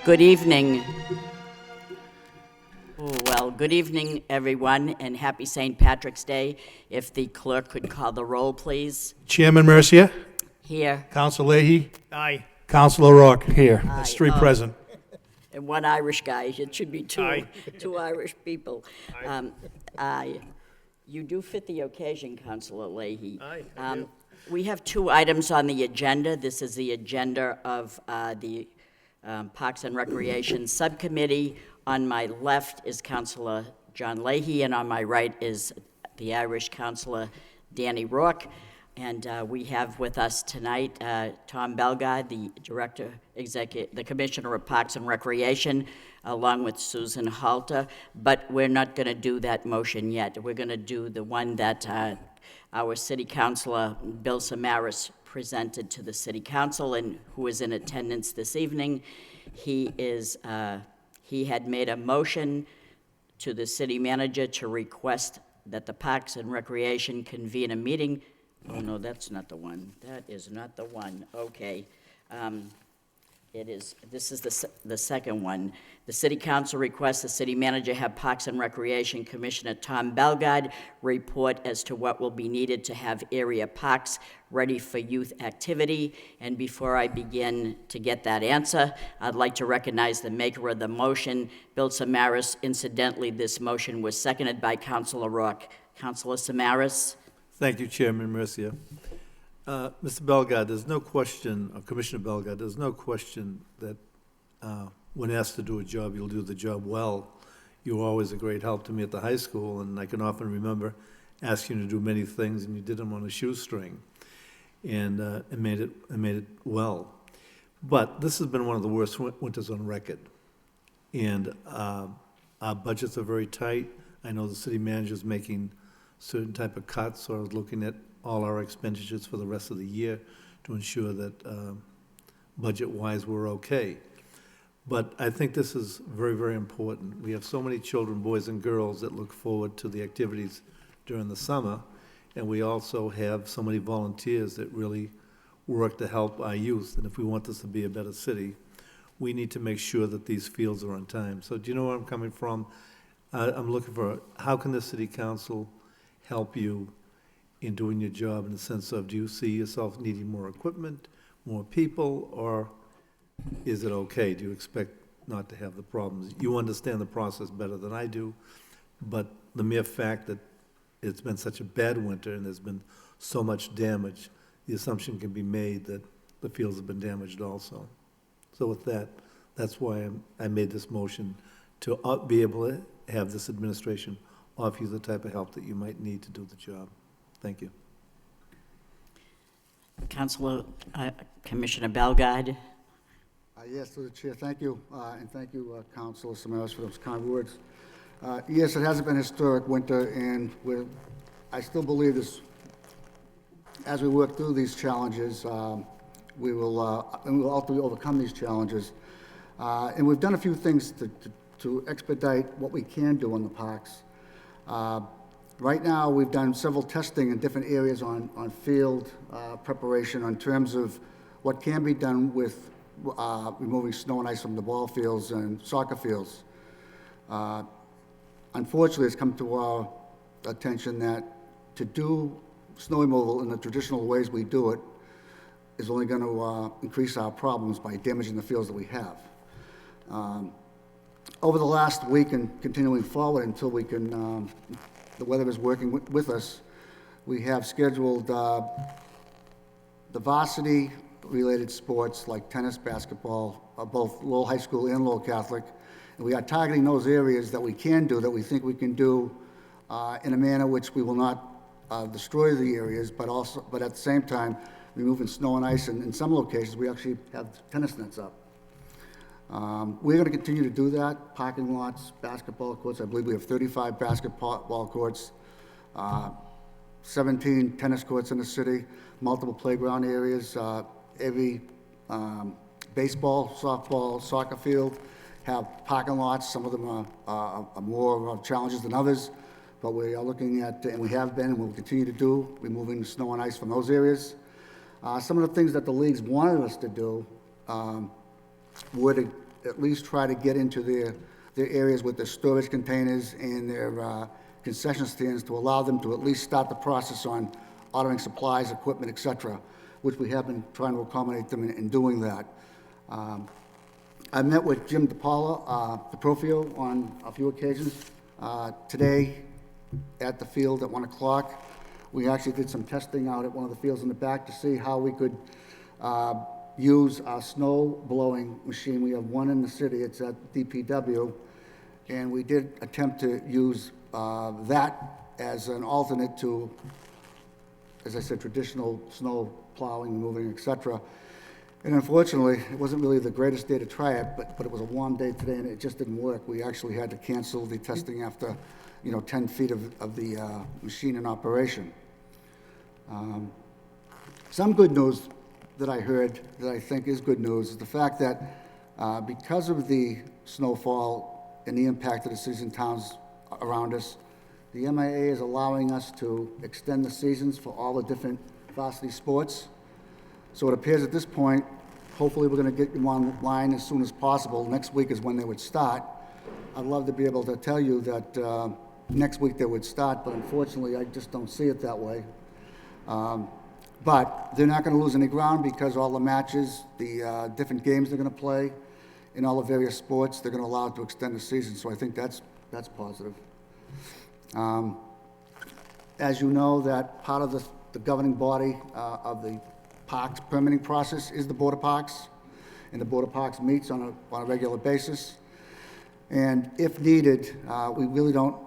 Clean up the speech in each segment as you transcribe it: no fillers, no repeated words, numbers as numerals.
Good evening. Oh, well, good evening, everyone, and happy St. Patrick's Day. If the clerk could call the roll, please. Chairman Mercier, Here. Counsel Leahy, Aye. Counsel O'Rourke. Here. Aye. There's three Oh. present. And one Irish guy. It should be two, Aye. two Irish people. Aye. You do fit the occasion, Councilor Leahy. Aye, I do. We have two items on the agenda. This is the agenda of the Parks and Recreation Subcommittee. On my left is Councilor John Leahy, and on my right is the Irish Councilor Danny Rourke. And we have with us tonight Tom Bellegarde, the the Commissioner of Parks and Recreation, along with Susan Halter. But we're not going to do that motion yet. We're going to do the one that our City Councilor, Bill Samaras, presented to the City Council and who is in attendance this evening. He had made a motion to the City Manager to request that the Parks and Recreation convene a meeting. Oh, no, that's not the one. That is not the one. Okay. This is the second one. The City Council requests the City Manager have Parks and Recreation Commissioner Tom Bellegarde report as to what will be needed to have area parks ready for youth activity. And before I begin to get that answer, I'd like to recognize the maker of the motion, Bill Samaras. Incidentally, this motion was seconded by Councilor Rourke. Councilor Samaras? Thank you, Chairman Mercier. Mr. Bellegarde, there's no question, or Commissioner Bellegarde, there's no question that when asked to do a job, you'll do the job well. You were always a great help to me at the high school, and I can often remember asking you to do many things, and you did them on a shoestring, and made it well. But this has been one of the worst winters on record, and our budgets are very tight. I know the city manager's making certain type of cuts, or looking at all our expenditures for the rest of the year to ensure that budget-wise we're okay. But I think this is very, very important. We have so many children, boys and girls, that look forward to the activities during the summer, and we also have so many volunteers that really work to help our youth. And if we want this to be a better city, we need to make sure that these fields are on time. So do you know where I'm coming from? I'm looking for, how can the city council help you in doing your job, in the sense of, do you see yourself needing more equipment, more people, or is it okay? Do you expect not to have the problems? You understand the process better than I do, but the mere fact that it's been such a bad winter and there's been so much damage, the assumption can be made that the fields have been damaged also. So with that, that's why I made this motion, to be able to have this administration offer you the type of help that you might need to do the job. Thank you. Councilor, Commissioner Bellegarde? Yes, through the chair, thank you, and thank you, Councilor Samaras, for those kind words. Yes, it has been a historic winter, and I still believe this, as we work through these challenges, we will ultimately overcome these challenges. And we've done a few things to expedite what we can do on the parks. Right now, we've done several testing in different areas on field preparation in terms of what can be done with removing snow and ice from the ball fields and soccer fields. Unfortunately, it's come to our attention that to do snow removal in the traditional ways we do it is only going to increase our problems by damaging the fields that we have. Over the last week and continuing forward until we can, the weather is working with us, we have scheduled the varsity-related sports like tennis, basketball, both Lowell High School and Lowell Catholic, and we are targeting those areas that we can do, that we think we can do in a manner which we will not destroy the areas, but at the same time removing snow and ice. And in some locations, we actually have tennis nets up. We're going to continue to do that. Parking lots, basketball courts. I believe we have 35 basketball courts, 17 tennis courts in the city, multiple playground areas. Every baseball, softball, soccer field have parking lots. Some of them are more challenges than others, but we are looking at, and we have been, and we'll continue to do, removing snow and ice from those areas. Some of the things that the leagues wanted us to do were to at least try to get into their areas with their storage containers and their concession stands to allow them to at least start the process on ordering supplies, equipment, et cetera, which we have been trying to accommodate them in doing that. I met with Jim DeProfio on a few occasions. Today, at the field at 1 o'clock, we actually did some testing out at one of the fields in the back to see how we could use our snow blowing machine. We have one in the city, it's at DPW, and we did attempt to use that as an alternate to, as I said, traditional snow plowing, moving, et cetera. And unfortunately, it wasn't really the greatest day to try it, but it was a warm day today and it just didn't work. We actually had to cancel the testing after, 10 feet of the machine in operation. Some good news that I heard that I think is good news is the fact that because of the snowfall and the impact of the cities and towns around us, the MIA is allowing us to extend the seasons for all the different varsity sports. So it appears at this point, hopefully we're going to get them online as soon as possible. Next week is when they would start. I'd love to be able to tell you that next week they would start, but unfortunately I just don't see it that way. But they're not going to lose any ground because all the matches, the different games they're going to play, in all the various sports, they're going to allow it to extend the season. So I think that's positive. As you know, that part of the governing body of the parks permitting process is the Board of Parks, and the Board of Parks meets on a regular basis. And if needed, we really don't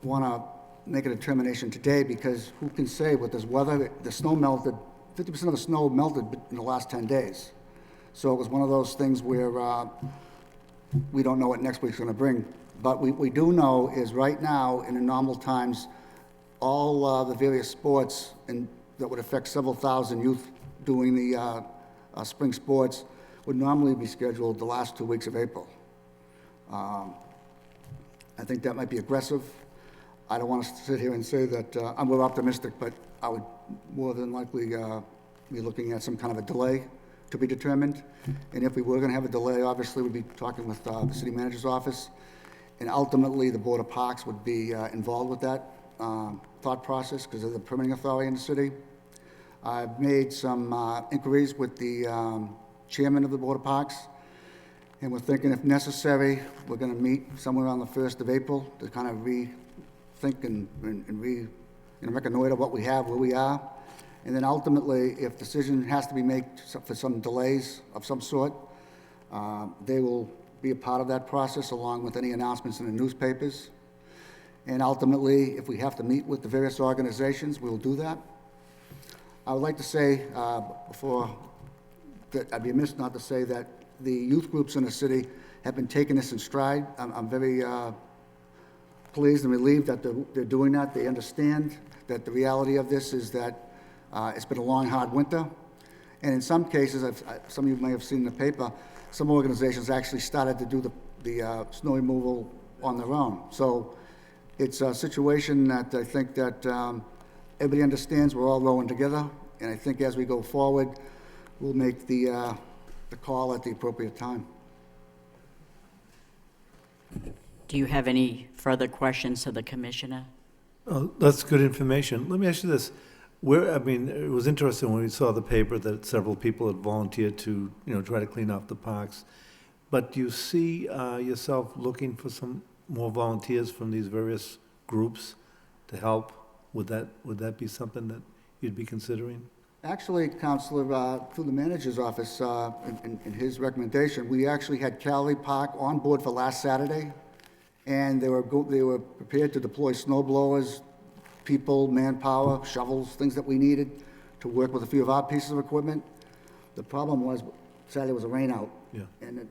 want to make a determination today because who can say with this weather, the snow melted, 50% of the snow melted in the last 10 days. So it was one of those things where we don't know what next week's going to bring. But we do know is right now, in the normal times, all the various sports that would affect several thousand youth doing the spring sports would normally be scheduled the last 2 weeks of April. I think that might be aggressive. I don't want to sit here and say that I'm more optimistic, but I would more than likely be looking at some kind of a delay to be determined. And if we were going to have a delay, obviously we'd be talking with the city manager's office. And ultimately, the Board of Parks would be involved with that thought process because they're the permitting authority in the city. I've made some inquiries with the chairman of the Board of Parks, and we're thinking if necessary, we're going to meet somewhere around the 1st of April to kind of rethink and reconnoiter what we have, where we are. And then ultimately, if decision has to be made for some delays of some sort, they will be a part of that process along with any announcements in the newspapers. And ultimately, if we have to meet with the various organizations, we'll do that. I would like to say before that I'd be amiss not to say that the youth groups in the city have been taking this in stride. I'm very pleased and relieved that they're doing that. They understand that the reality of this is that it's been a long, hard winter. And in some cases, some of you may have seen in the paper, some organizations actually started to do the snow removal on their own. So it's a situation that I think that everybody understands we're all rowing together. And I think as we go forward, we'll make the call at the appropriate time. Do you have any further questions to the commissioner? Oh, that's good information. Let me ask you this. It was interesting when we saw the paper that several people had volunteered to, try to clean up the parks. But do you see yourself looking for some more volunteers from these various groups to help? Would that be something that you'd be considering? Actually, Counselor, through the manager's office, in his recommendation, we actually had Calorie Park on board for last Saturday, and they were prepared to deploy snow blowers, people, manpower, shovels, things that we needed to work with a few of our pieces of equipment. The problem was Saturday was a rain out, Yeah. and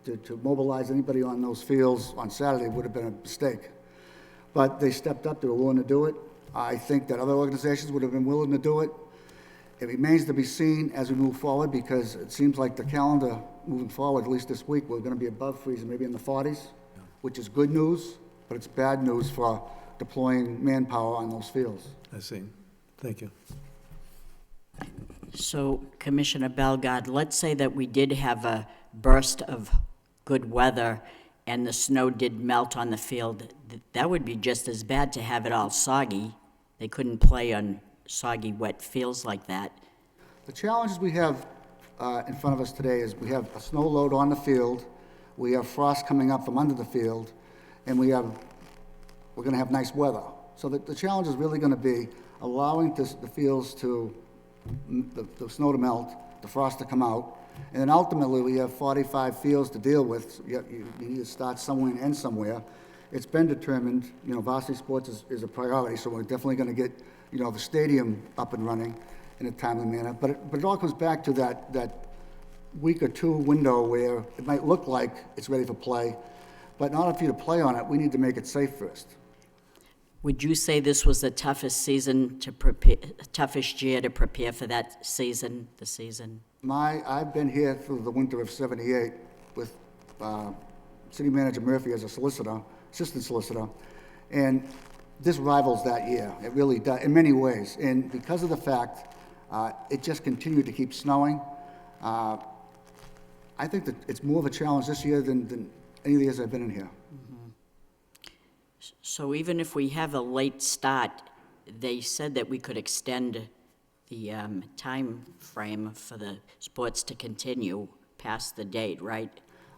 to mobilize anybody on those fields on Saturday would have been a mistake. But they stepped up, they were willing to do it. I think that other organizations would have been willing to do it. It remains to be seen as we move forward because it seems like the calendar moving forward, at least this week, we're going to be above freezing, maybe in the 40s, which is good news, but it's bad news for deploying manpower on those fields. I see. Thank you. So, Commissioner Bellegarde, let's say that we did have a burst of good weather and the snow did melt on the field, that would be just as bad to have it all soggy. They couldn't play on soggy, wet fields like that. The challenges we have in front of us today is we have a snow load on the field, we have frost coming up from under the field, and we're going to have nice weather. So the challenge is really going to be allowing the fields to, the snow to melt, the frost to come out, and then ultimately we have 45 fields to deal with. So you need to start somewhere and end somewhere. It's been determined, varsity sports is a priority, so we're definitely going to get, the stadium up and running in a timely manner. But it all comes back to that week or two window where it might look like it's ready for play, but in order for you to play on it, we need to make it safe first. Would you say this was the toughest season to prepare, toughest year to prepare for that season, the season? I've been here through the winter of '78 with City Manager Murphy as a solicitor, assistant solicitor, and this rivals that year. It really does, in many ways. And because of the fact it just continued to keep snowing, I think that it's more of a challenge this year than any of the years I've been in here. So even if we have a late start, they said that we could extend the time frame for the sports to continue past the date, right?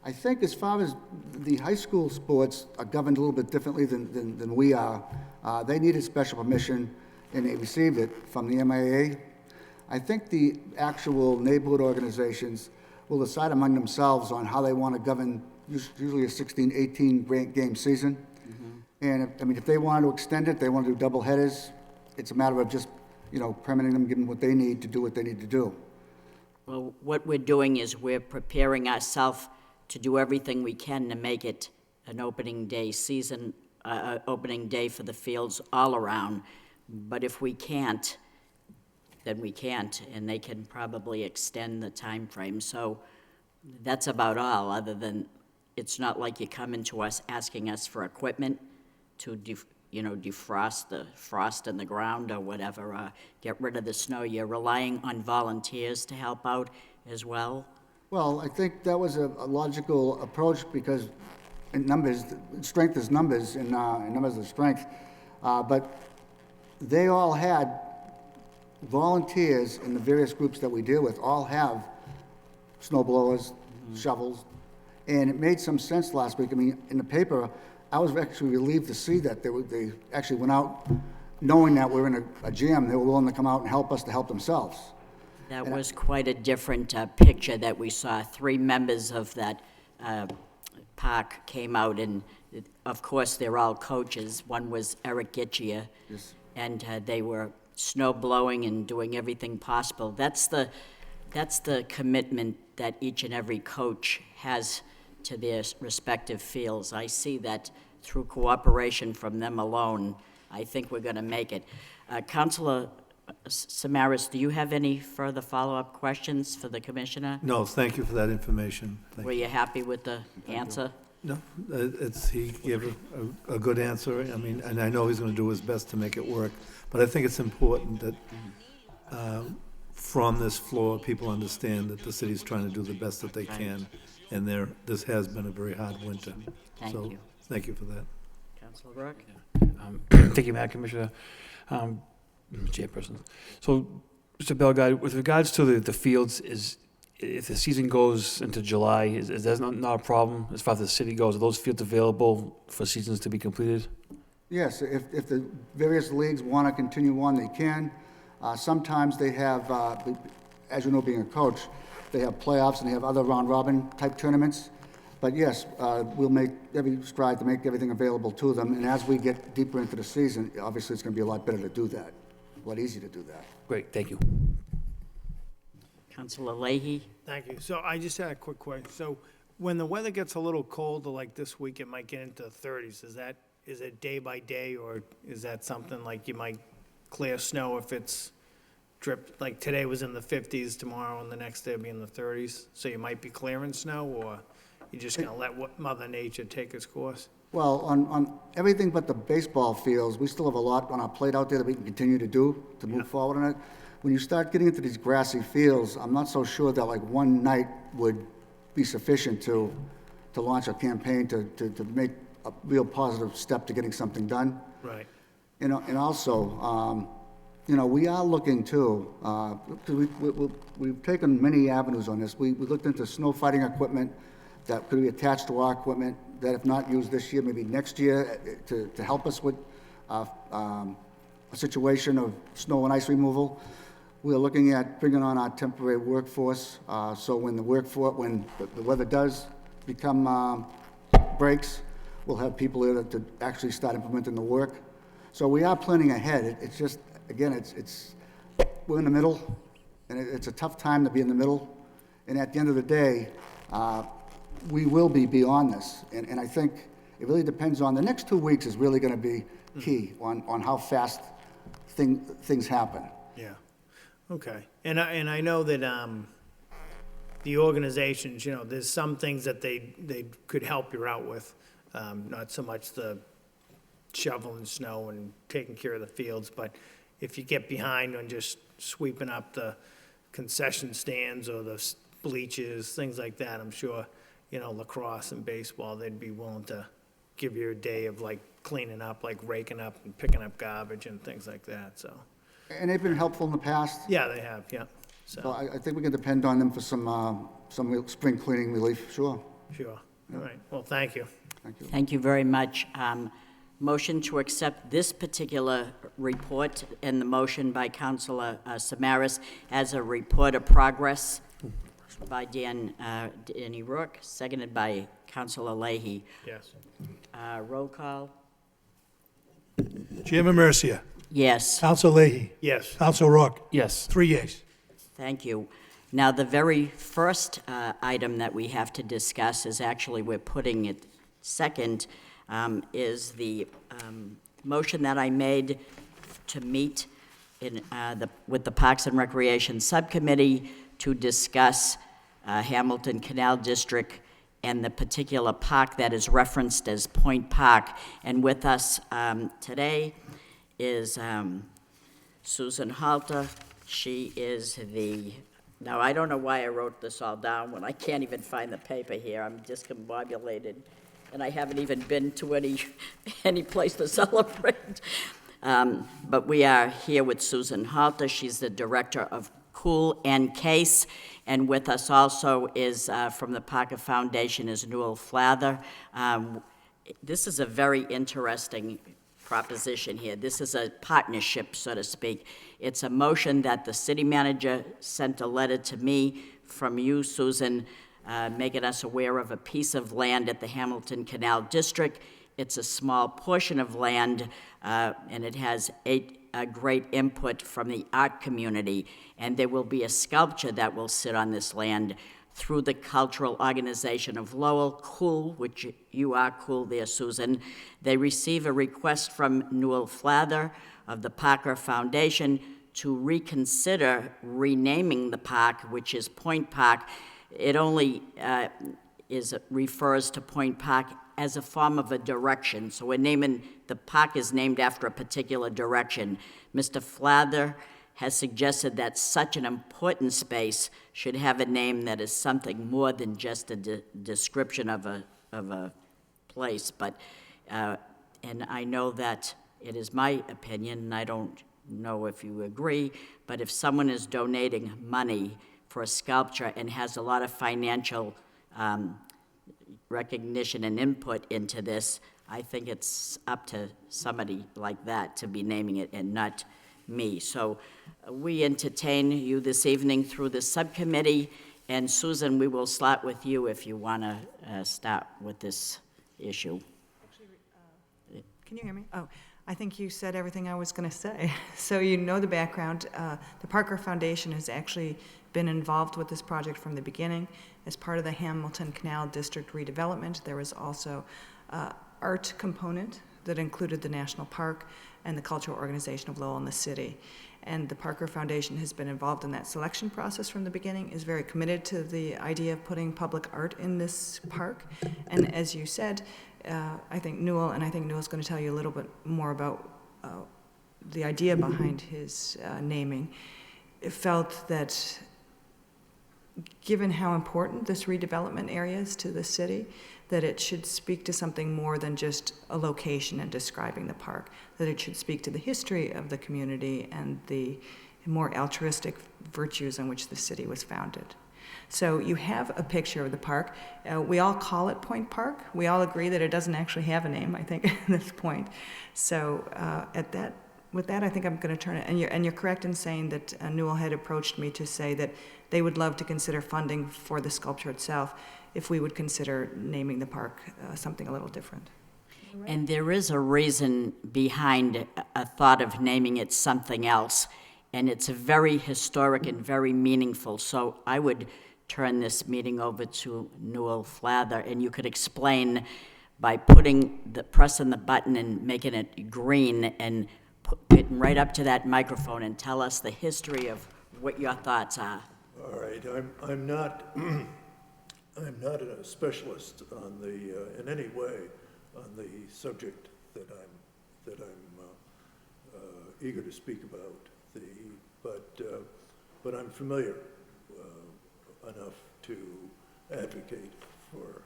I think as far as the high school sports are governed a little bit differently than we are. They needed special permission, and they received it from the MIA. I think the actual neighborhood organizations will decide among themselves on how they want to govern usually a 16, 18 game season. And if they want to extend it, they want to do double headers. It's a matter of just, permitting them, giving them what they need to do what they need to do. Well, what we're doing is we're preparing ourselves to do everything we can to make it an opening day season, opening day for the fields all around. But if we can't, then we can't, and they can probably extend the time frame. So that's about all, other than it's not like you're coming to us asking us for equipment to defrost the frost in the ground or whatever, get rid of the snow. You're relying on volunteers to help out as well? Well, I think that was a logical approach because in numbers, strength is numbers, and numbers is strength. But they all had volunteers in the various groups that we deal with, all have snow blowers, shovels, and it made some sense last week. I mean, in the paper, I was actually relieved to see that they actually went out knowing that we're in a jam. They were willing to come out and help us to help themselves. That was quite a different picture that we saw. 3 members of that park came out, and of course, they're all coaches. One was Eric Gitchia, Yes. and they were snow blowing and doing everything possible. That's the commitment that each and every coach has to their respective fields. I see that through cooperation from them alone, I think we're going to make it. Councilor Samaras, do you have any further follow-up questions for the commissioner? No, thank you for that information. Thank Were you. you happy with the answer? No, he gave a good answer. I mean, and I know he's going to do his best to make it work. But I think it's important that from this floor, people understand that the city's trying to do the best that they can. And this has been a very hard winter. Thank So, you. thank you for that. Councilor Rourke? Thank you, Madam Commissioner. Chairperson. So, Mr. Bellegarde, with regards to the fields, if the season goes into July, is that not a problem as far as the city goes? Are those fields available for seasons to be completed? Yes, if the various leagues want to continue on, they can. Sometimes they have, as you know, being a coach, they have playoffs and they have other round-robin type tournaments. But yes, we'll make every stride to make everything available to them. And as we get deeper into the season, obviously it's going to be a lot better to do that, a lot easier to do that. Great, thank you. Councilor Leahy? Thank you. So I just had a quick question. So when the weather gets a little colder, like this week, it might get into the 30s. Is it day by day, or is that something like you might clear snow if it's dripped, like today was in the 50s, tomorrow and the next day will be in the 30s? So you might be clearing snow, or you're just going to let Mother Nature take its course? Well, on everything but the baseball fields, we still have a lot on our plate out there that we can continue to do to move forward on it. When you start getting into these grassy fields, I'm not so sure that like one night would be sufficient to to launch a campaign to make a real positive step to getting something done. Right. You know, and also, you know, we are looking too, 'cause we've taken many avenues on this. We looked into snow fighting equipment that could be attached to our equipment, that if not used this year, maybe next year, to help us with a situation of snow and ice removal. We're looking at bringing on our temporary workforce, so when the weather does become, breaks, we'll have people there to actually start implementing the work. So we are planning ahead. It's just, again, we're in the middle, and it's a tough time to be in the middle. And at the end of the day, we will be beyond this. And I think it really depends on, the next 2 weeks is really gonna be key on how fast things happen. Yeah, okay. And I know that, the organizations, you know, there's some things that they could help you out with. Not so much the shoveling snow and taking care of the fields, but if you get behind on just sweeping up the concession stands or the bleachers, things like that, I'm sure, you know, lacrosse and baseball, they'd be willing to give you a day of like cleaning up, like raking up and picking up garbage and things like that, so. And they've been helpful in the past. Yeah, they have, yeah, So so, I think we can depend on them for some spring cleaning relief, sure. sure. All right, well, thank you. Thank you. Thank you very much. Motion to accept this particular report and the motion by Councilor Samaras as a report of progress by Danny Rourke, seconded by Councilor Leahy. Yes. Roll call? Chairman Mercia. Yes. Counsel Leahy. Yes. Counsel Rook. Yes. 3 yeas. Thank you. Now, the very first item that we have to discuss is actually, we're putting it second, is the motion that I made to meet with the Parks and Recreation Subcommittee to discuss Hamilton Canal District and the particular park that is referenced as Point Park. And with us today is Susan Halter. She is now I don't know why I wrote this all down when I can't even find the paper here. I'm discombobulated, and I haven't even been to any place to celebrate. But we are here with Susan Halter. She's the director of Cool and Case, and with us also is, from the Parker Foundation, is Newell Flather. This is a very interesting proposition here. This is a partnership, so to speak. It's a motion that the city manager sent a letter to me from you, Susan, making us aware of a piece of land at the Hamilton Canal District. It's a small portion of land, and it has a great input from the art community. And there will be a sculpture that will sit on this land through the cultural organization of Lowell, Cool, which you are cool there, Susan. They receive a request from Newell Flather of the Parker Foundation to reconsider renaming the park, which is Point Park. It only refers to Point Park as a form of a direction. So the park is named after a particular direction. Mr. Flather has suggested that such an important space should have a name that is something more than just a description of a place. But, and I know that it is my opinion, and I don't know if you agree, but if someone is donating money for a sculpture and has a lot of financial recognition and input into this, I think it's up to somebody like that to be naming it and not me. So we entertain you this evening through the subcommittee, and Susan, we will start with you if you want to start with this issue. Actually, can you hear me? Oh, I think you said everything I was going to say. So you know the background. The Parker Foundation has actually been involved with this project from the beginning. As part of the Hamilton Canal District redevelopment, there was also an art component that included the National Park and the cultural organization of Lowell and the city. And the Parker Foundation has been involved in that selection process from the beginning, is very committed to the idea of putting public art in this park. And as you said, I think Newell's going to tell you a little bit more about the idea behind his naming. It felt that given how important this redevelopment area is to the city, that it should speak to something more than just a location and describing the park, that it should speak to the history of the community and the more altruistic virtues on which the city was founded. So you have a picture of the park. We all call it Point Park. We all agree that it doesn't actually have a name, I think, at this point. So with that, I think I'm going to turn it, and you're correct in saying that Newell had approached me to say that they would love to consider funding for the sculpture itself if we would consider naming the park something a little different. And there is a reason behind a thought of naming it something else, and it's very historic and very meaningful. So I would turn this meeting over to Newell Flather, and you could explain by pressing the button and making it green and getting right up to that microphone and tell us the history of what your thoughts are. All right, I'm not I'm not a specialist on in any way on the subject that I'm eager to speak about. But I'm familiar enough to advocate for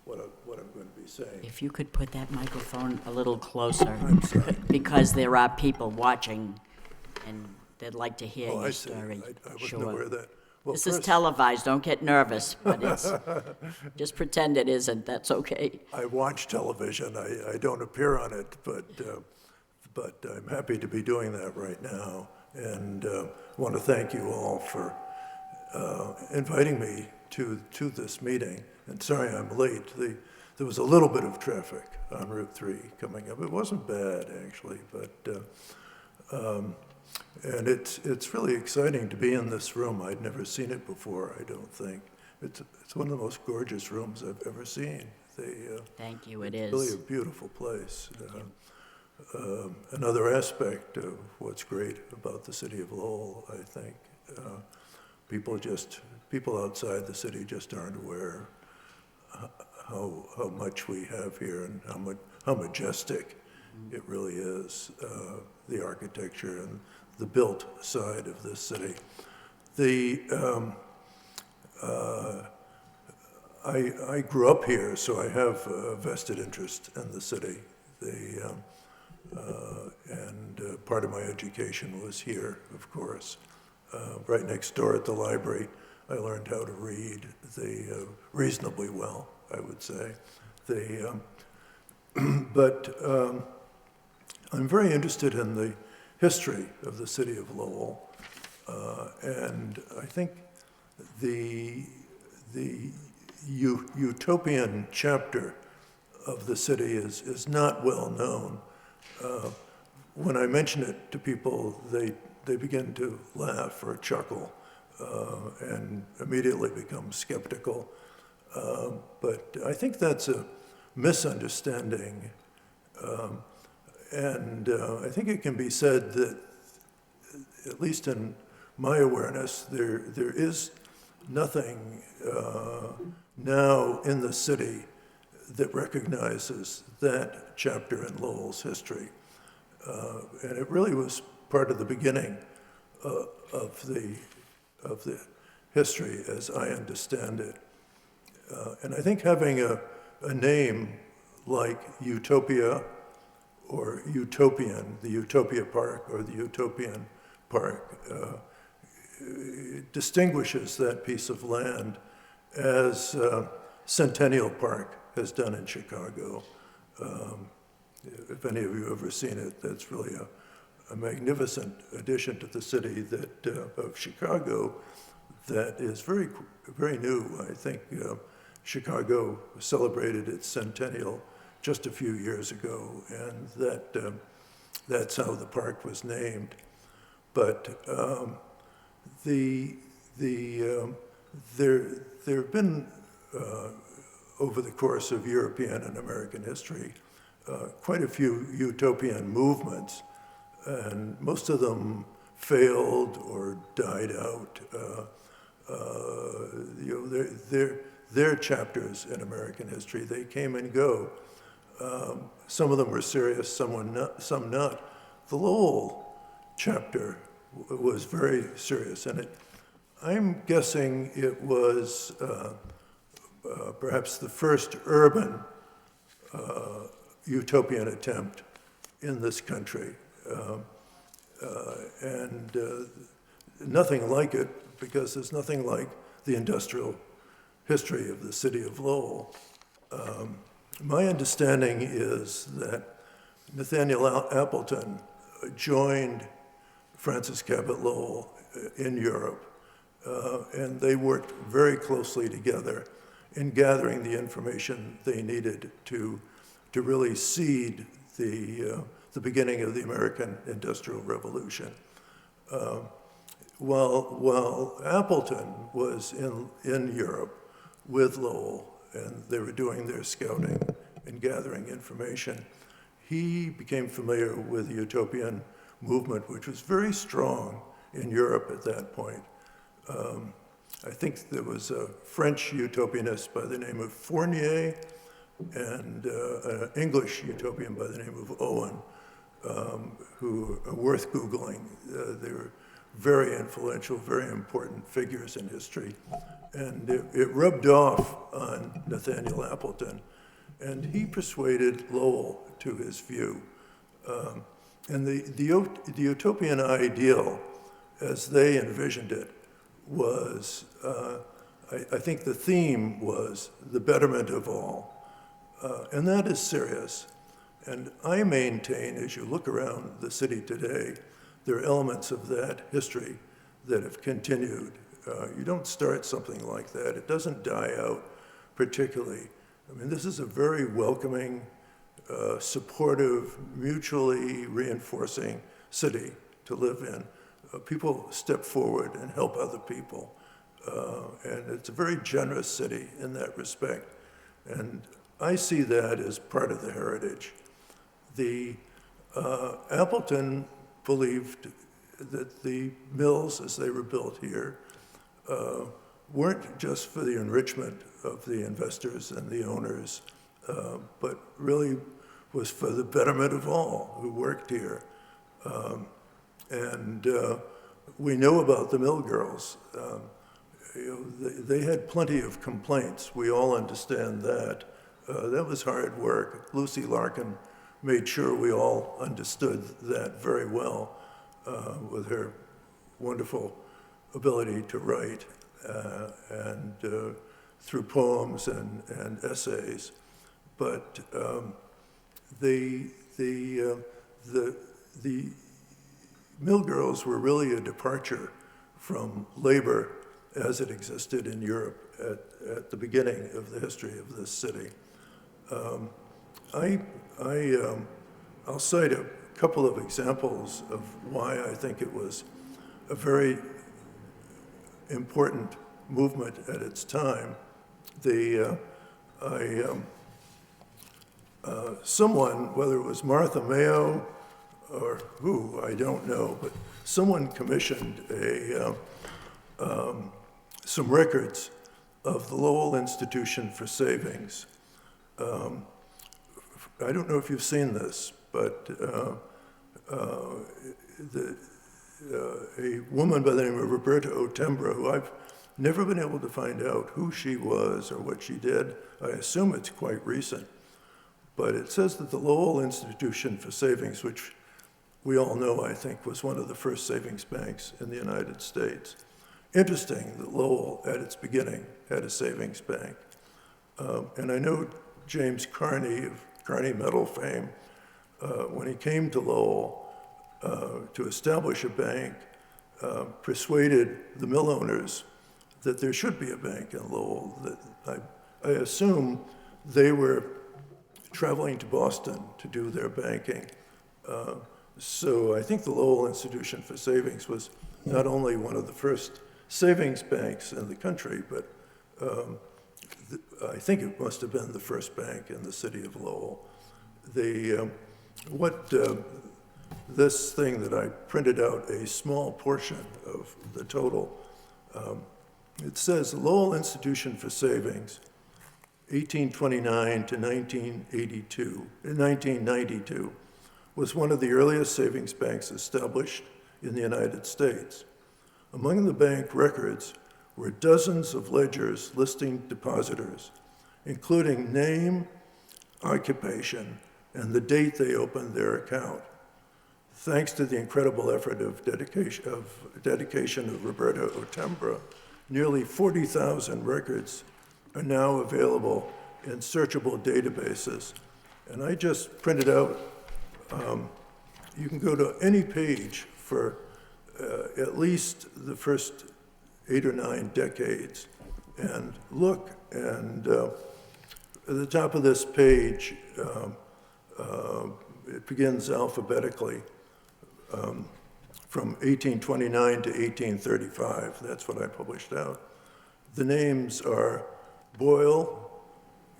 what I'm going to be saying. If you could put that microphone a little closer. I'm sorry. Because there are people watching, and they'd like to hear Oh, your I see. story. I wasn't Sure. aware of that. Well, This is first, televised, don't get nervous, but it's, just pretend it isn't, that's okay. I watch television. I don't appear on it, but I'm happy to be doing that right now. And want to thank you all for inviting me to this meeting. And sorry I'm late. There was a little bit of traffic on Route 3 coming up. It wasn't bad, actually, but and it's really exciting to be in this room. I'd never seen it before, I don't think. It's one of the most gorgeous rooms I've ever seen. Thank you, it It's really a is. beautiful place. Another aspect of what's great about the city of Lowell, I think, people outside the city just aren't aware how much we have here and how majestic it really is, the architecture and the built side of this city. I grew up here, so I have a vested interest in the city. And part of my education was here, of course. Right next door at the library, I learned how to read reasonably well, I would say. But I'm very interested in the history of the city of Lowell, and I think the utopian chapter of the city is not well known. When I mention it to people, they begin to laugh or chuckle and immediately become skeptical. But I think that's a misunderstanding. And I think it can be said that, at least in my awareness, there is nothing now in the city that recognizes that chapter in Lowell's history. And it really was part of the beginning of the history as I understand it. And I think having a name like Utopia or Utopian, the Utopia Park or the Utopian Park, distinguishes that piece of land as Centennial Park has done in Chicago. If any of you have ever seen it, that's really a magnificent addition to the city of Chicago that is very, very new. I think Chicago celebrated its centennial just a few years ago, and that's how the park was named. But there have been, over the course of European and American history, quite a few utopian movements, and most of them failed or died out. They're chapters in American history. They came and go. Some of them were serious, some not. The Lowell chapter was very serious, and I'm guessing it was perhaps the first urban utopian attempt in this country. And nothing like it, because there's nothing like the industrial history of the city of Lowell. My understanding is that Nathaniel Appleton joined Francis Cabot Lowell in Europe, and they worked very closely together in gathering the information they needed to really seed the beginning of the American Industrial Revolution. While Appleton was in Europe with Lowell, and they were doing their scouting and gathering information, he became familiar with the utopian movement, which was very strong in Europe at that point. I think there was a French utopianist by the name of Fournier and an English utopian by the name of Owen, who are worth Googling. They were very influential, very important figures in history. And it rubbed off on Nathaniel Appleton, and he persuaded Lowell to his view. And the utopian ideal, as they envisioned it, was, I think the theme was the betterment of all. And that is serious. And I maintain, as you look around the city today, there are elements of that history that have continued. You don't start something like that. It doesn't die out particularly. I mean, this is a very welcoming, supportive, mutually reinforcing city to live in. People step forward and help other people. And it's a very generous city in that respect. And I see that as part of the heritage. The Appleton believed that the mills, as they were built here, weren't just for the enrichment of the investors and the owners, but really was for the betterment of all who worked here. And we know about the mill girls. They had plenty of complaints. We all understand that. That was hard work. Lucy Larkin made sure we all understood that very well with her wonderful ability to write and through poems and essays. But the mill girls were really a departure from labor as it existed in Europe at the beginning of the history of this city. I'll cite a couple of examples of why I think it was a very important movement at its time. Someone, whether it was Martha Mayo or who, I don't know, but someone commissioned some records of the Lowell Institution for Savings. I don't know if you've seen this, but a woman by the name of Roberta Otembra, who I've never been able to find out who she was or what she did. I assume it's quite recent. But it says that the Lowell Institution for Savings, which we all know, I think, was one of the first savings banks in the United States. Interesting that Lowell, at its beginning, had a savings bank. And I know James Carney of Carney Metal fame, when he came to Lowell to establish a bank, persuaded the mill owners that there should be a bank in Lowell. That I assume they were traveling to Boston to do their banking. So I think the Lowell Institution for Savings was not only one of the first savings banks in the country, but I think it must have been the first bank in the city of Lowell. This thing that I printed out, a small portion of the total, it says Lowell Institution for Savings, 1829 to 1992, was one of the earliest savings banks established in the United States. Among the bank records were dozens of ledgers listing depositors, including name, occupation, and the date they opened their account. Thanks to the incredible effort of dedication of Roberta Otembra, nearly 40,000 records are now available in searchable databases. And I just printed out, you can go to any page for at least the first 8 or 9 decades and look, and at the top of this page, it begins alphabetically from 1829 to 1835. That's what I published out. The names are Boyle,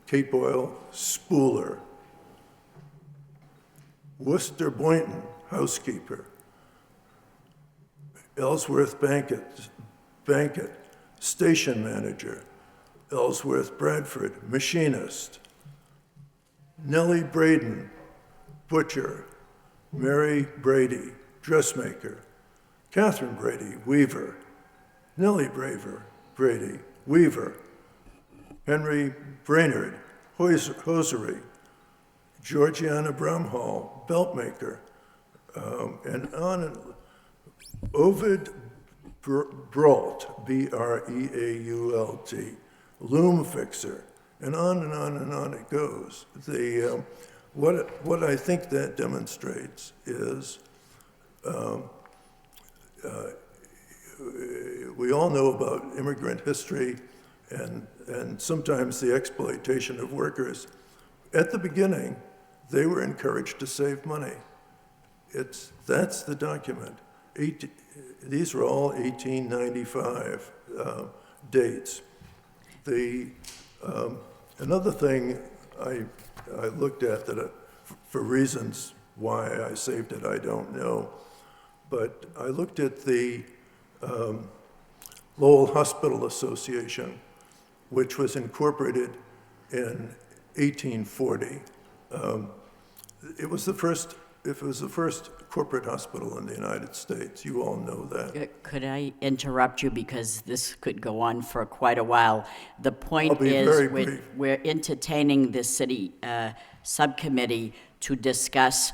Kate Boyle, Spooler, Worcester Boynton, housekeeper, Ellsworth Bankett, station manager, Ellsworth Bradford, machinist, Nellie Braden, butcher, Mary Brady, dressmaker, Catherine Brady, weaver, Nellie Brady, weaver, Henry Brainerd, hosiery, Georgiana Bramhall, belt maker, and on and Ovid Brault, B-R-E-A-U-L-T, loom fixer, and on and on and on it goes. What I think that demonstrates is we all know about immigrant history and sometimes the exploitation of workers. At the beginning, they were encouraged to save money. That's the document. These were all 1895 dates. Another thing I looked at that for reasons why I saved it, I don't know, but I looked at the Lowell Hospital Association, which was incorporated in 1840. It was the first corporate hospital in the United States. You all know that. Could I interrupt you, because this could go on for quite a while? The point I'll be very is, brief. we're entertaining the city subcommittee to discuss,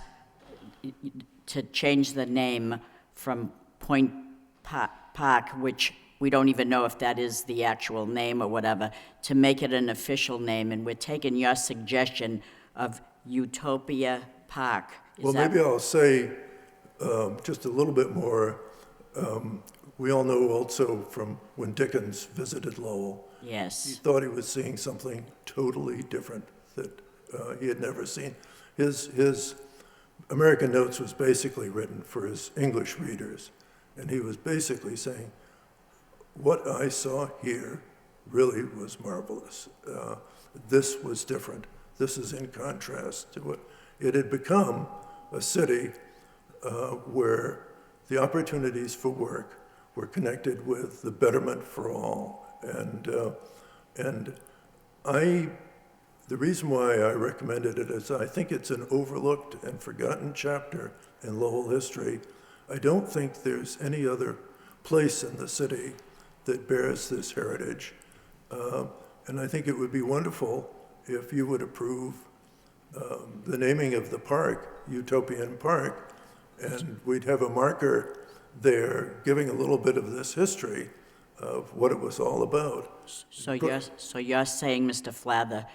to change the name from Point Park, which we don't even know if that is the actual name or whatever, to make it an official name, and we're taking your suggestion of Utopia Park. Well, maybe I'll say just a little bit more. We all know also from when Dickens visited Lowell, he Yes. thought he was seeing something totally different that he had never seen. His American Notes was basically written for his English readers, and he was basically saying, what I saw here really was marvelous. This was different. This is in contrast to what it had become, a city where the opportunities for work were connected with the betterment for all. And the reason why I recommended it is I think it's an overlooked and forgotten chapter in Lowell history. I don't think there's any other place in the city that bears this heritage. And I think it would be wonderful if you would approve the naming of the park, Utopian Park, and we'd have a marker there giving a little bit of this history of what it was all about. So you're saying, Mr. Flather,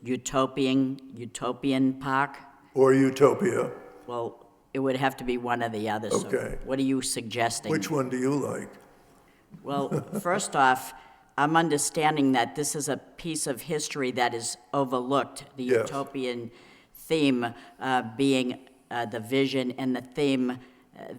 Utopian Park? Or Utopia. Well, it would have to be one or the other. So Okay. what are you suggesting? Which one do you like? Well, first off, I'm understanding that this is a piece of history that is overlooked, the Yes. utopian theme being the vision, and the theme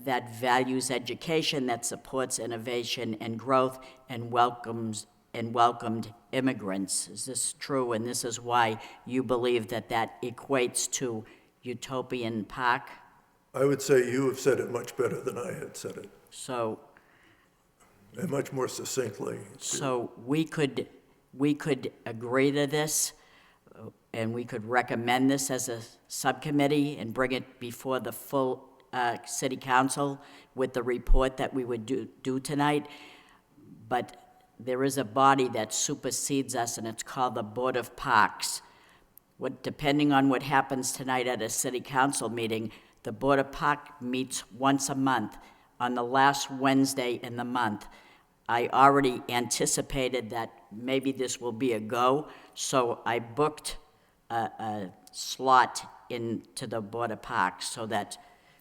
that values education, that supports innovation and growth, and welcomed immigrants. Is this true? And this is why you believe that that equates to Utopian Park? I would say you have said it much better than I had said it, So and much more succinctly. So we could agree to this, and we could recommend this as a subcommittee and bring it before the full city council with the report that we would do tonight, but there is a body that supersedes us, and it's called the Board of Parks. Depending on what happens tonight at a city council meeting, the Board of Parks meets once a month on the last Wednesday in the month. I already anticipated that maybe this will be a go, so I booked a slot into the Board of Parks so that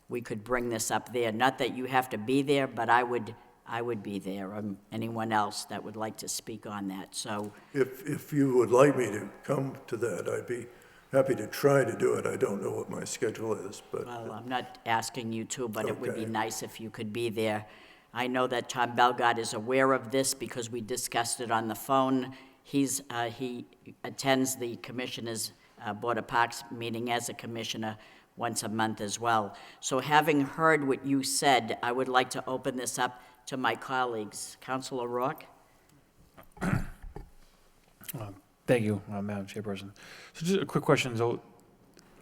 we could bring this up there. Not that you have to be there, but I would be there, or anyone else that would like to speak on that, so. If you would like me to come to that, I'd be happy to try to do it. I don't know what my schedule is, but Well, I'm not asking you to, but it would be Okay. nice if you could be there. I know that Tom Belgard is aware of this because we discussed it on the phone. He attends the Commissioners' Board of Parks meeting as a commissioner once a month as well. So having heard what you said, I would like to open this up to my colleagues. Councilor Rourke? Thank you, Madam Chairperson. So just a quick question, so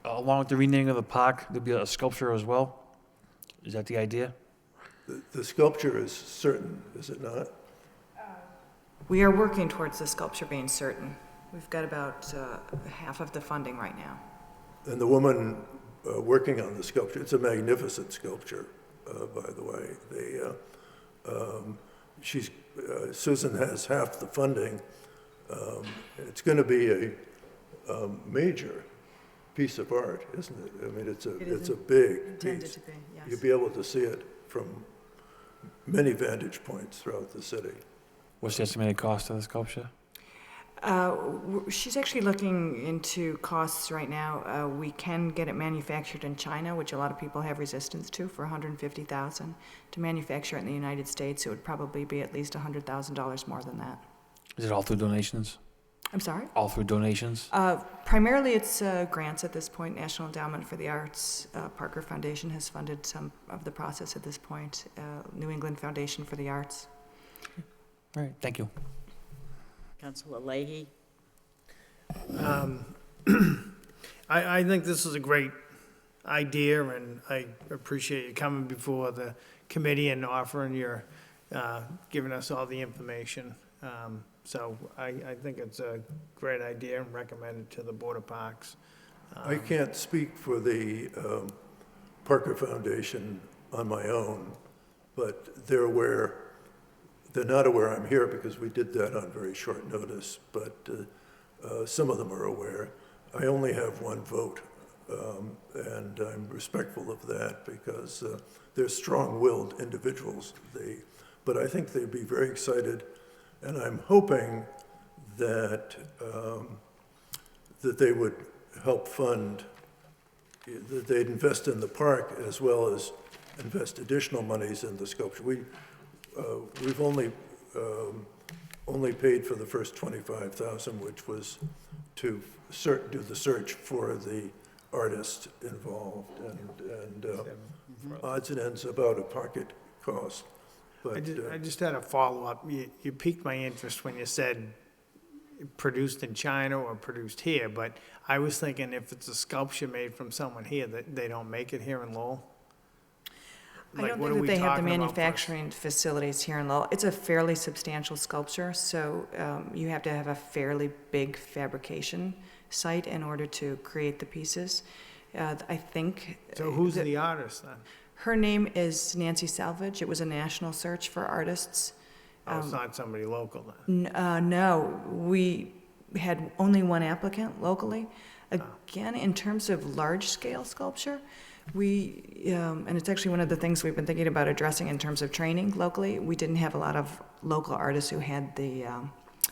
along with the renaming of the park, there'll be a sculpture as well? Is that the idea? the sculpture is certain, is it not? We are working towards the sculpture being certain. We've got about half of the funding right now. And the woman working on the sculpture, it's a magnificent sculpture, by the way. Susan has half the funding. It's going to be a major piece of art, isn't it? I mean, it's a big Intended piece. to be, yes. You'll be able to see it from many vantage points throughout the city. What's the estimated cost of the sculpture? She's actually looking into costs right now. We can get it manufactured in China, which a lot of people have resistance to, for $150,000. To manufacture it in the United States, it would probably be at least $100,000 more than that. Is it all through donations? I'm sorry? All through donations? Primarily, it's grants at this point. National Endowment for the Arts, Parker Foundation has funded some of the process at this point. New England Foundation for the Arts. All right, thank you. Councilor Leahy? I think this is a great idea, and I appreciate you coming before the committee and offering your, giving us all the information. So I think it's a great idea and recommend it to the Board of Parks. I can't speak for the Parker Foundation on my own, but they're aware. They're not aware I'm here because we did that on very short notice, but some of them are aware. I only have one vote, and I'm respectful of that because they're strong-willed individuals. But I think they'd be very excited, and I'm hoping that that they would help fund, that they'd invest in the park as well as invest additional monies in the sculpture. We've only paid for the first $25,000, which was to do the search for the artist involved, and odds and ends about a pocket cost. But I just had a follow-up. You piqued my interest when you said produced in China or produced here, but I was thinking if it's a sculpture made from someone here, that they don't make it here in Lowell? I Like, don't what think are that we they have the talking about first? manufacturing facilities here in Lowell. It's a fairly substantial sculpture, so you have to have a fairly big fabrication site in order to create the pieces. I think. So who's the artist then? Her name is Nancy Salvage. It was a national search for artists. Oh, it's not somebody local then? No, we had only one applicant locally. Again, in terms of large-scale sculpture, and it's actually one of the things we've been thinking about addressing in terms of training locally. We didn't have a lot of local artists who had the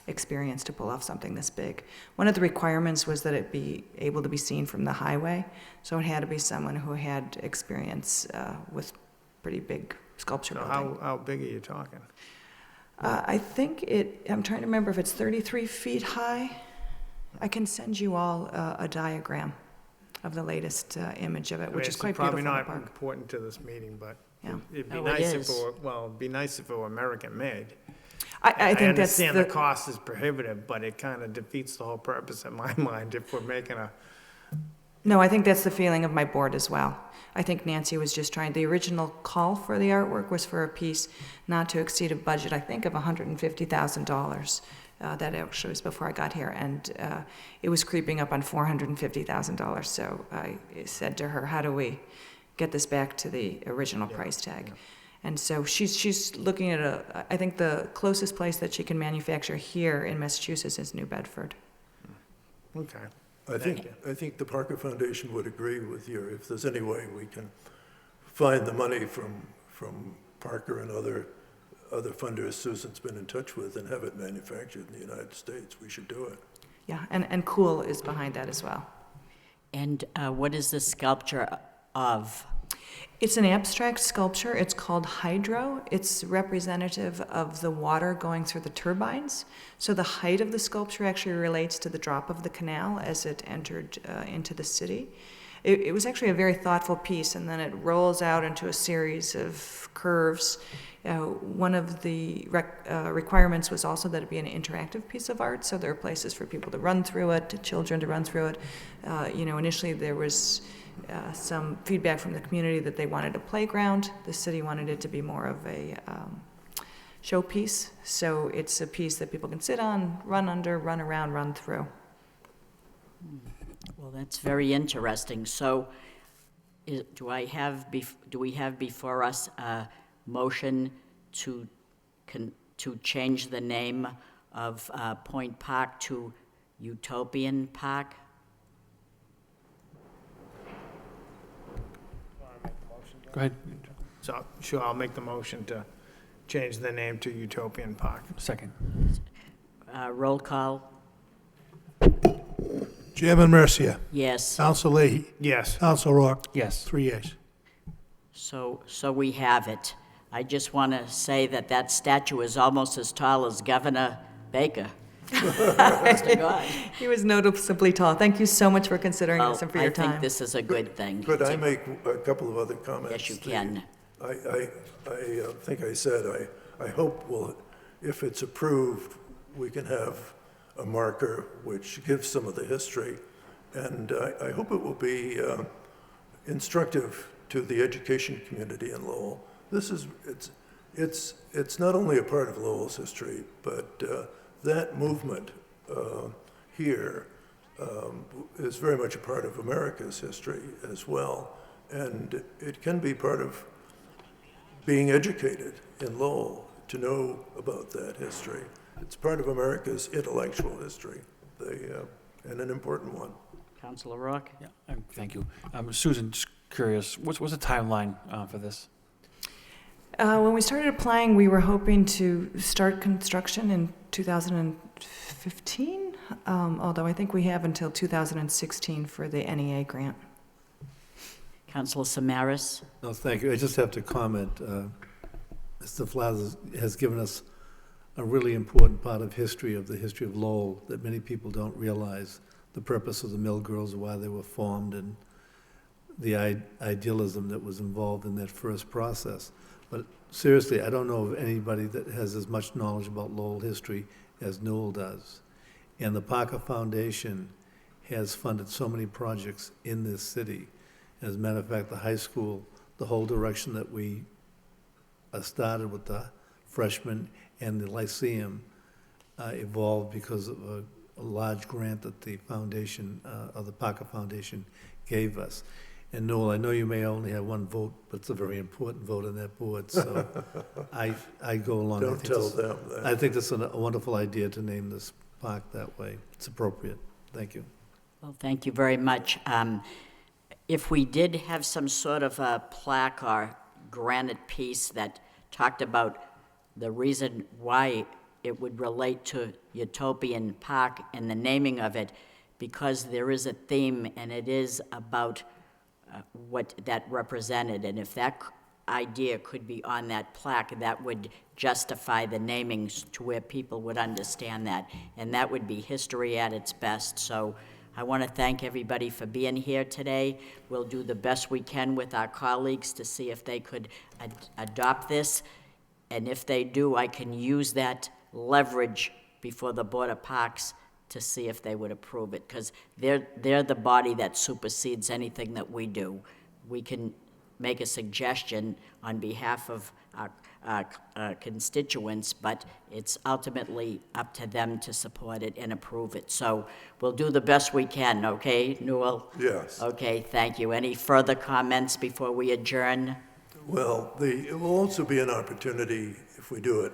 experience to pull off something this big. One of the requirements was that it be able to be seen from the highway, so it had to be someone who had experience with pretty big sculpture So building. how big are you talking? I think I'm trying to remember if it's 33 feet high. I can send you all a diagram of the latest image of it, which is quite beautiful in the Probably not park. important to this meeting, but Yeah. it'd be Oh, it nice if is. it were, well, it'd be nice if it were American-made. I think that's understand the cost is prohibitive, but it kind of defeats the whole purpose in my mind if we're making No, I think that's the feeling of my board as well. I think Nancy was just trying, the original call for the artwork was for a piece not to exceed a budget, I think, of $150,000. That actually was before I got here, and it was creeping up on $450,000. So I said to her, how do we get this back to the original price tag? And so she's looking at I think the closest place that she can manufacture here in Massachusetts is New Bedford. Okay. I think the Parker Foundation would agree with you. If there's any way we can find the money from Parker and other funders Susan's been in touch with and have it manufactured in the United States, we should do it. Yeah, and Cool is behind that as well. And what is the sculpture of? It's an abstract sculpture. It's called Hydro. It's representative of the water going through the turbines. So the height of the sculpture actually relates to the drop of the canal as it entered into the city. It was actually a very thoughtful piece, and then it rolls out into a series of curves. One of the requirements was also that it be an interactive piece of art, so there are places for people to run through it, children to run through it. Initially there was some feedback from the community that they wanted a playground. The city wanted it to be more of a showpiece, so it's a piece that people can sit on, run under, run around, run through. Well, that's very interesting. So do we have before us a motion to change the name of Point Park to Utopian Park? Go ahead. So, sure, I'll make the motion to change the name to Utopian Park. Second. Roll call? Chairman Mercia. Yes. Counsel Leahy. Yes. Counsel Rock. Yes. 3 yeas. So we have it. I just want to say that statue is almost as tall as Governor Baker. Honest to God. He was noticeably tall. Thank you so much for considering Well, this and for your I think time. this is a good thing. Could I make a couple of other comments? Yes, you can. I think I said, I hope if it's approved, we can have a marker which gives some of the history. And I hope it will be instructive to the education community in Lowell. It's not only a part of Lowell's history, but that movement here is very much a part of America's history as well. And it can be part of being educated in Lowell to know about that history. It's part of America's intellectual history, and an important one. Councilor Rock? Yeah, thank you. Susan, just curious, what's the timeline for this? When we started applying, we were hoping to start construction in 2015, although I think we have until 2016 for the NEA grant. Councilor Samaras? No, thank you. I just have to comment. Mr. Flowers has given us a really important part of the history of Lowell that many people don't realize. The purpose of the Mill Girls, why they were formed, and the idealism that was involved in that first process. But seriously, I don't know of anybody that has as much knowledge about Lowell history as Newell does. And the Parker Foundation has funded so many projects in this city. As a matter of fact, the high school, the whole direction that we started with the freshmen and the Lyceum evolved because of a large grant that the foundation, of the Parker Foundation, gave us. And Noel, I know you may only have one vote, but it's a very important vote on that board, so I go along. Don't tell them that. I think that's a wonderful idea to name this park that way. It's appropriate. Thank you. Well, thank you very much. If we did have some sort of a plaque or granite piece that talked about the reason why it would relate to Utopian Park and the naming of it, because there is a theme and it is about what that represented. And if that idea could be on that plaque, that would justify the namings to where people would understand that. And that would be history at its best. So I want to thank everybody for being here today. We'll do the best we can with our colleagues to see if they could adopt this. And if they do, I can use that leverage before the Board of Parks to see if they would approve it, because they're the body that supersedes anything that we do. We can make a suggestion on behalf of our constituents, but it's ultimately up to them to support it and approve it. So we'll do the best we can, okay, Newell? Yes. Okay, thank you. Any further comments before we adjourn? Well, it will also be an opportunity, if we do it,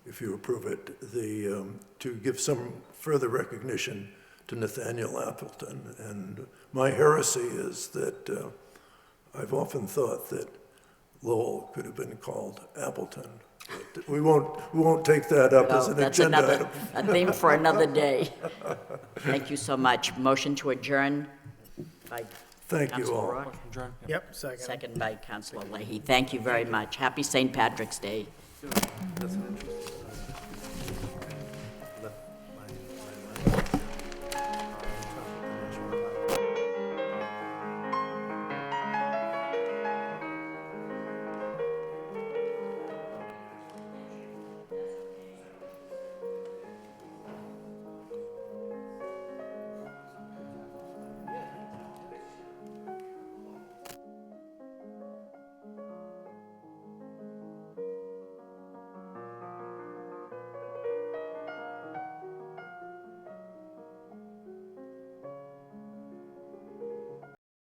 if you approve it, to give some further recognition to Nathaniel Appleton. And my heresy is that I've often thought that Lowell could have been called Appleton. But we won't take that up as No, an that's agenda another, item. a theme for another day. Thank you so much. Motion to adjourn by Thank you Councilor all. Rourke, Adjourn. Yep, second. second by Councilor Leahy. Thank you very much. Happy St. Patrick's Day. That's